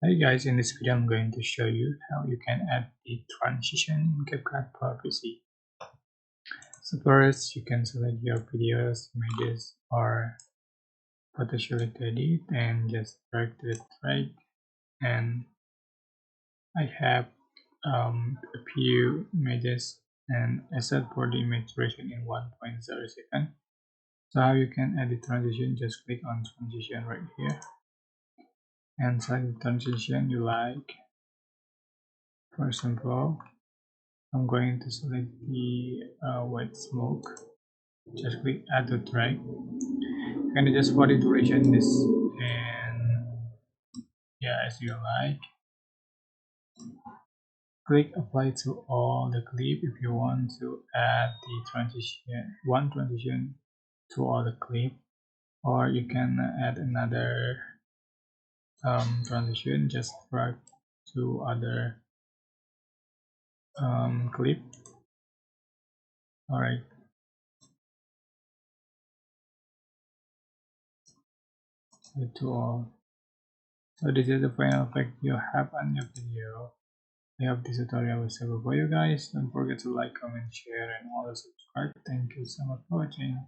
Hey guys, in this video I'm going to show you how you can add the transition in CapCut PC. So first you can select your videos, images or photo select edit and just drag to the track, and I have a few images and I set for the image duration in 1.0 second. So how you can edit transition, just click on transition right here and select the transition you like. For example, I'm going to select the white smoke. Just click add to track. You can adjust for the duration this, and yeah, as you like. Click apply to all the clip if you want to add the transition to all the clip, or you can add another transition. Just drag to other clip. All right, to all. So this is the final effect you have on your video. I hope this tutorial was helpful for you guys. Don't forget to like, comment, share, and also subscribe. Thank you so much for watching.